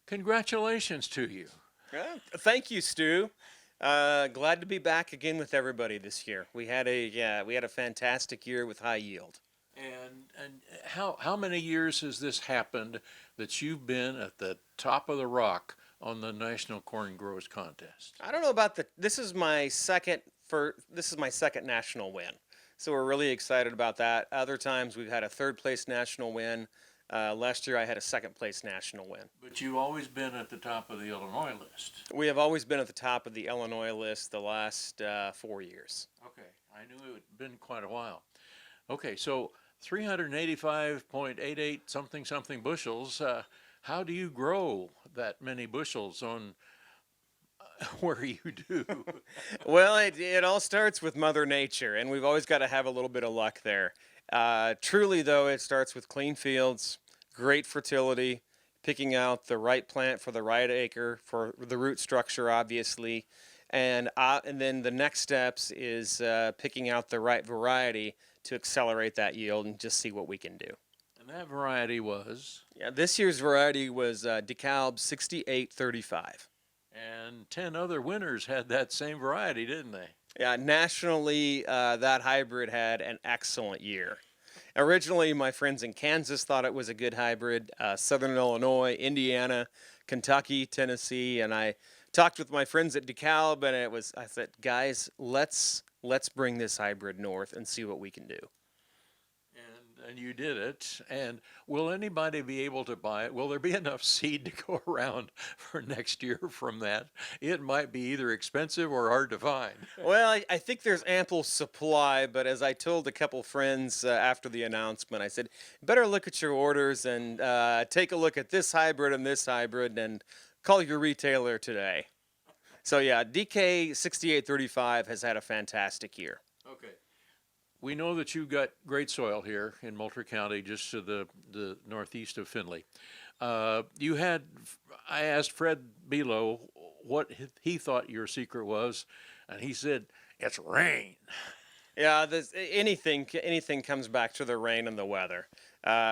Congratulations to you. Thank you, Stu. Glad to be back again with everybody this year. We had a fantastic year with high yield. And how many years has this happened that you've been at the top of the rock on the National Corn Growers Contest? I don't know about the. This is my second national win, so we're really excited about that. Other times we've had a third place national win. Last year I had a second place national win. But you've always been at the top of the Illinois list. We have always been at the top of the Illinois list the last 4 years. Okay, I knew it had been quite a while. Okay, so 385.88 something bushels. How do you grow that many bushels on where you do? Well, it all starts with Mother Nature, and we've always got to have a little bit of luck there. Truly, though, it starts with clean fields, great fertility, picking out the right plant for the right acre for the root structure, obviously, and then the next steps is picking out the right variety to accelerate that yield and just see what we can do. And that variety was, Yeah, this year's variety was DeKalb 6835. and 10 other winners had that same variety, didn't they? Yeah, nationally, that hybrid had an excellent year. Originally, my friends in Kansas thought it was a good hybrid. Southern Illinois, Indiana, Kentucky, Tennessee, and I talked with my friends at DeKalb, and I said, guys, let's bring this hybrid north and see what we can do. And you did it. And will anybody be able to buy it? Will there be enough seed to go around for next year from that? It might be either expensive or hard to find. Well, I think there's ample supply, but as I told a couple friends after the announcement, I said, better look at your orders and take a look at this hybrid and call your retailer today. So yeah, DK 6835 has had a fantastic year. Okay. We know that you've got great soil here in Moultrie County, just to the northeast of Findlay. I asked Fred Belo what he thought your secret was, and he said, it's rain. Yeah, anything comes back to the rain and the weather.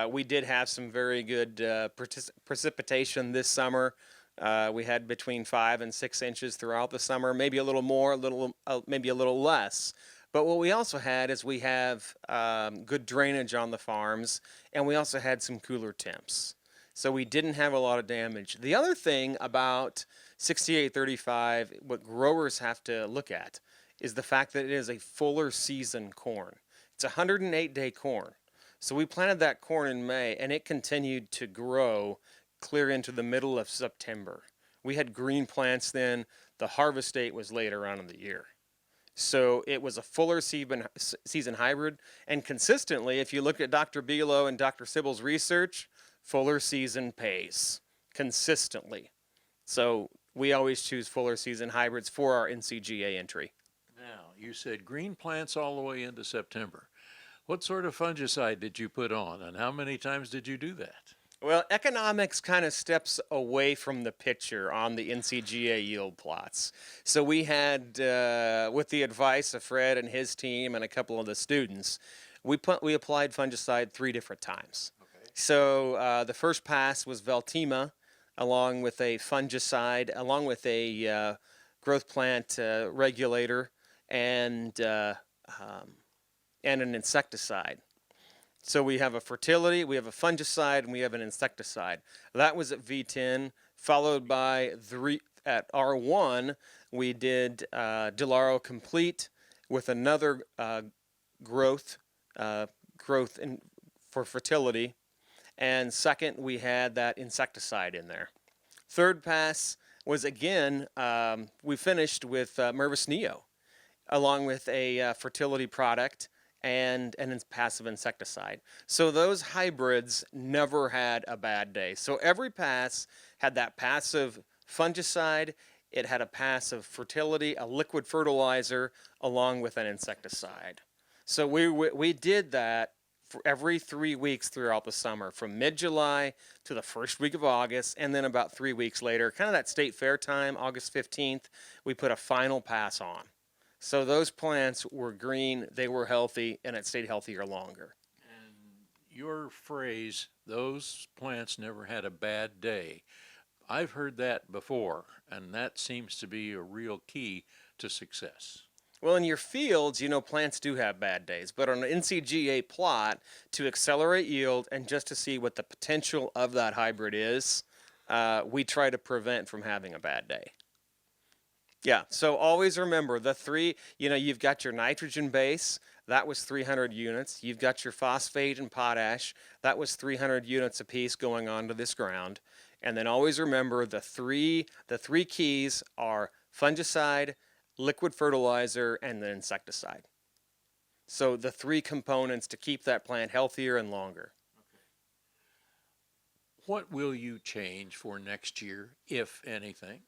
We did have some very good precipitation this summer. We had between 5 and 6 inches throughout the summer, maybe a little more, maybe a little less. But what we also had is we have good drainage on the farms, and we also had some cooler temps. So we didn't have a lot of damage. The other thing about 6835, what growers have to look at, is the fact that it is a fuller season corn. It's a 108-day corn. So we planted that corn in May, and it continued to grow clear into the middle of September. We had green plants then. The harvest date was later on in the year. So it was a fuller season hybrid, and consistently, if you look at Dr. Belo and Dr. Sybil's research, fuller season pays consistently. So we always choose fuller season hybrids for our NCGA entry. Now, you said green plants all the way into September. What sort of fungicide did you put on, and how many times did you do that? Well, economics kind of steps away from the picture on the NCGA yield plots. So we had, with the advice of Fred and his team and a couple of the students, we applied fungicide 3 different times. Okay. So the first pass was Veltima, along with a fungicide, along with a growth plant regulator, and an insecticide. So we have a fertility, we have a fungicide, and we have an insecticide. That was at V10, followed by at R1, we did Delaro Complete with another growth for fertility. And second, we had that insecticide in there. Third pass was again, we finished with Mervis Neo, along with a fertility product and passive insecticide. So those hybrids never had a bad day. So every pass had that passive fungicide, it had a passive fertility, a liquid fertilizer, along with an insecticide. So we did that for every 3 weeks throughout the summer, from mid-July to the first week of August, and then about 3 weeks later, kind of that state fair time, August 15th, we put a final pass on. So those plants were green, they were healthy, and it stayed healthier longer. And your phrase, those plants never had a bad day. I've heard that before, and that seems to be a real key to success. Well, in your fields, plants do have bad days, but on an NCGA plot, to accelerate yield and just to see what the potential of that hybrid is, we try to prevent from having a bad day. Yeah, so always remember the three, you've got your nitrogen base, that was 300 units. You've got your phosphate and potash, that was 300 units apiece going onto this ground. And then always remember the three keys are fungicide, liquid fertilizer, and then insecticide. So the three components to keep that plant healthier and longer. What will you change for next year, if anything?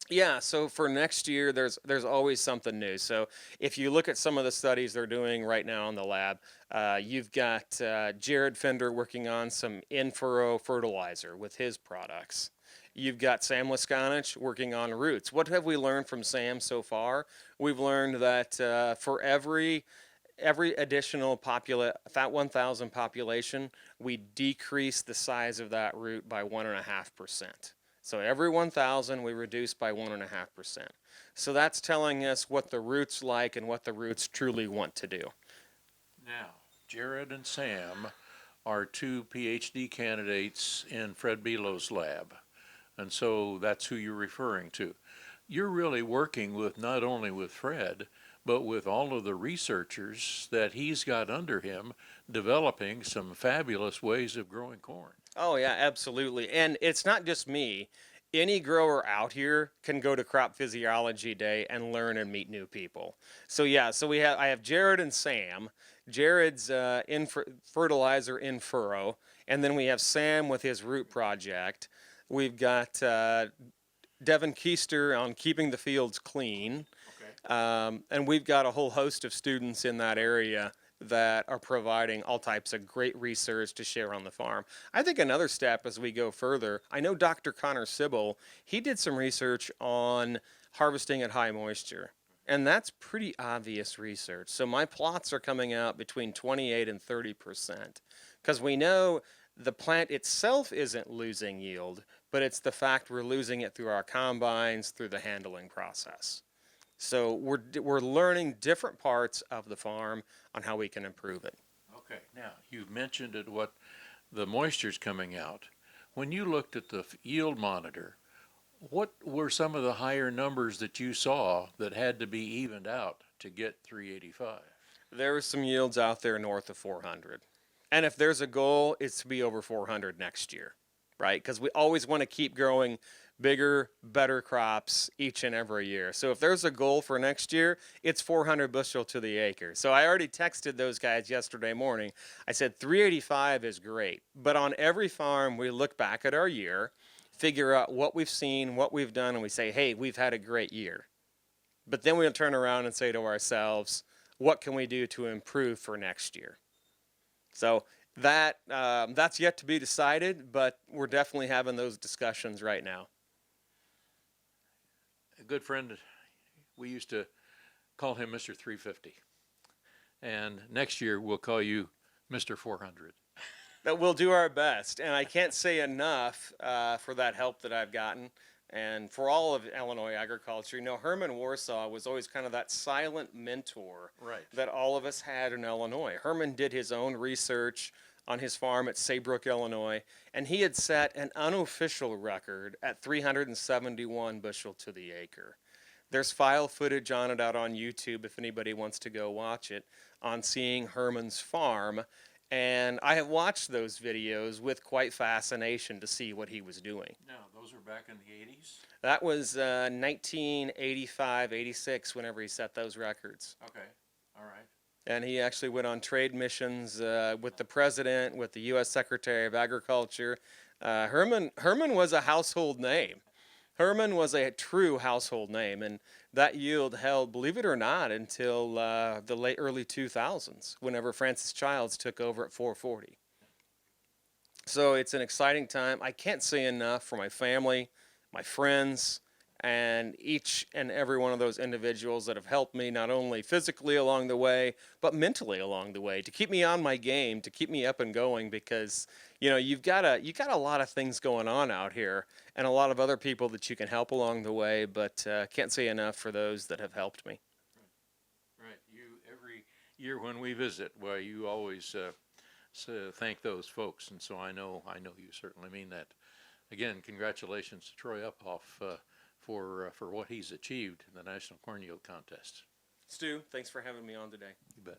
Yeah, so for next year, there's always something new. So if you look at some of the studies they're doing right now in the lab, you've got Jared Fender working on some in-furrow fertilizer with his products. You've got Sam Laskanich working on roots. What have we learned from Sam so far? We've learned that for every additional that 1,000 population, we decrease the size of that root by 1.5%. So every 1,000 we reduce by 1.5%. So that's telling us what the roots like and what the roots truly want to do. Now, Jared and Sam are two PhD candidates in Fred Below's lab, and so that's who you're referring to. You're really working with not only with Fred, but with all of the researchers that he's got under him, developing some fabulous ways of growing corn. Oh yeah, absolutely. And it's not just me. Any grower out here can go to Crop Physiology Day and learn and meet new people. So yeah, I have Jared and Sam. Jared's fertilizer in furrow, and then we have Sam with his root project. We've got Devin Keister on keeping the fields clean. Okay. And we've got a whole host of students in that area that are providing all types of great research to share on the farm. I think another step as we go further, I know Dr. Connor Sybil, he did some research on harvesting at high moisture. And that's pretty obvious research. So my plots are coming out between 28 and 30%. Because we know the plant itself isn't losing yield, but it's the fact we're losing it through our combines, through the handling process. So we're learning different parts of the farm on how we can improve it. Okay. Now, you've mentioned what the moisture's coming out. When you looked at the yield monitor, what were some of the higher numbers that you saw that had to be evened out to get 385? There are some yields out there north of 400. And if there's a goal, it's to be over 400 next year, right? Because we always want to keep growing bigger, better crops each and every year. So if there's a goal for next year, it's 400 bushel to the acre. So I already texted those guys yesterday morning. I said 385 is great, but on every farm we look back at our year, figure out what we've seen, what we've done, and we say, hey, we've had a great year. But then we'll turn around and say to ourselves, what can we do to improve for next year? So that's yet to be decided, but we're definitely having those discussions right now. A good friend, we used to call him Mr. 350. And next year we'll call you Mr. 400. That we'll do our best. And I can't say enough for that help that I've gotten. And for all of Illinois agriculture, Herman Warsaw was always kind of that silent mentor that all of us had in Illinois. Herman did his own research on his farm at Saybrook, Illinois, and he had set an unofficial record at 371 bushel to the acre. There's file footage on it out on YouTube if anybody wants to go watch it, on seeing Herman's farm. And I have watched those videos with quite fascination to see what he was doing. Now, those were back in the 80s? That was 1985, 86, whenever he set those records. Okay, all right. And he actually went on trade missions with the president, with the U.S. Secretary of Agriculture. Herman was a household name. Herman was a true household name, and that yield held, believe it or not, until the early 2000s, whenever Francis Childs took over at 440. So it's an exciting time. I can't say enough for my family, my friends, and each and every one of those individuals that have helped me not only physically along the way, but mentally along the way, to keep me on my game, to keep me up and going, because you've got a lot of things going on out here and a lot of other people that you can help along the way, but can't say enough for those that have helped me. Right. Every year when we visit, well, you always thank those folks, and so I know you certainly mean that. Again, congratulations to Troy Uphoff for what he's achieved in the National Corn Yield Contest. Stu, thanks for having me on today. You bet.